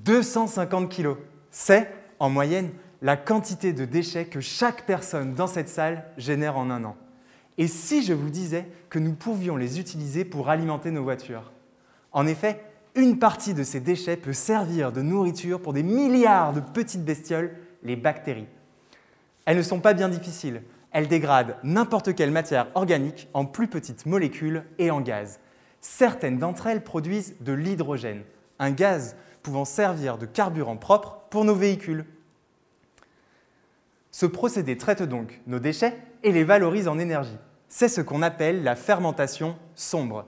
250 kilos. C'est, en moyenne, la quantité de déchets que chaque personne dans cette salle génère en un an. Et si je vous disais que nous pouvions les utiliser pour alimenter nos voitures? En effet, une partie de ces déchets peut servir de nourriture pour des milliards de petites bestioles, les bactéries. Elles ne sont pas bien difficiles. Elles dégradent n'importe quelle matière organique en plus petites molécules et en gaz. Certaines d'entre elles produisent de l'hydrogène, un gaz pouvant servir de carburant propre pour nos véhicules. Ce procédé traite donc nos déchets et les valorise en énergie. C'est ce qu'on appelle la fermentation sombre.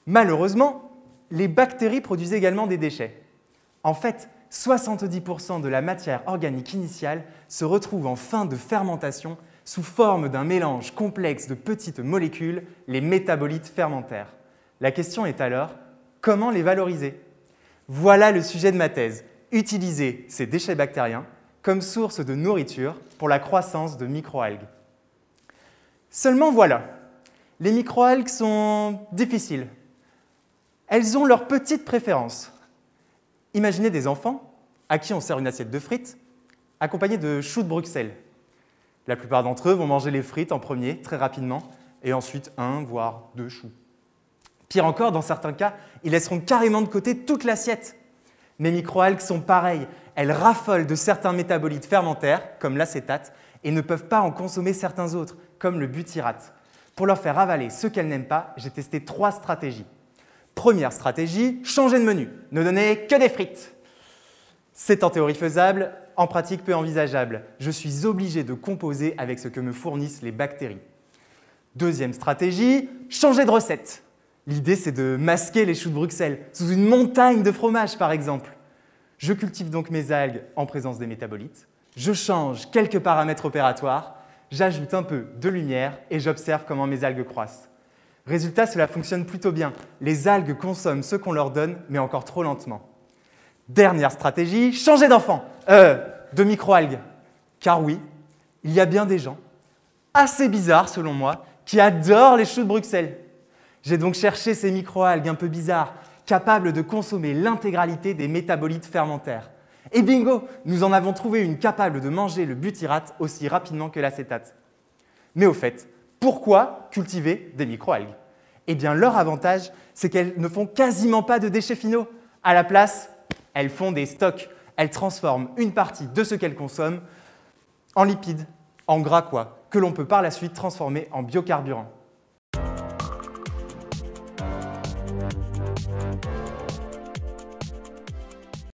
Malheureusement, les bactéries produisent également des déchets. En fait, 70% de la matière organique initiale se retrouve en fin de fermentation sous forme d'un mélange complexe de petites molécules, les métabolites fermentaires. La question est alors, comment les valoriser? Voilà le sujet de ma thèse, utiliser ces déchets bactériens comme source de nourriture pour la croissance de microalgues. Seulement voilà, les microalgues sont difficiles. Elles ont leurs petites préférences. Imaginez des enfants à qui on sert une assiette de frites accompagnée de choux de Bruxelles. La plupart d'entre eux vont manger les frites en premier, très rapidement, et ensuite un, voire deux choux. Pire encore, dans certains cas, ils laisseront carrément de côté toute l'assiette. Les microalgues sont pareilles. Elles raffolent de certains métabolites fermentaires, comme l'acétate, et ne peuvent pas en consommer certains autres, comme le butyrate. Pour leur faire avaler ce qu'elles n'aiment pas, j'ai testé 3 stratégies. Première stratégie, changer de menu, ne donner que des frites. C'est en théorie faisable, en pratique peu envisageable. Je suis obligé de composer avec ce que me fournissent les bactéries. Deuxième stratégie, changer de recette. L'idée, c'est de masquer les choux de Bruxelles sous une montagne de fromage, par exemple. Je cultive donc mes algues en présence des métabolites. Je change quelques paramètres opératoires, j'ajoute un peu de lumière et j'observe comment mes algues croissent. Résultat, cela fonctionne plutôt bien. Les algues consomment ce qu'on leur donne, mais encore trop lentement. Dernière stratégie, changer d'enfant, de microalgues. Car oui, il y a bien des gens, assez bizarres selon moi, qui adorent les choux de Bruxelles. J'ai donc cherché ces microalgues un peu bizarres, capables de consommer l'intégralité des métabolites fermentaires. Et bingo, nous en avons trouvé une capable de manger le butyrate aussi rapidement que l'acétate. Mais au fait, pourquoi cultiver des microalgues? Eh bien, leur avantage, c'est qu'elles ne font quasiment pas de déchets finaux. À la place, elles font des stocks. Elles transforment une partie de ce qu'elles consomment en lipides, en gras quoi, que l'on peut par la suite transformer en biocarburant.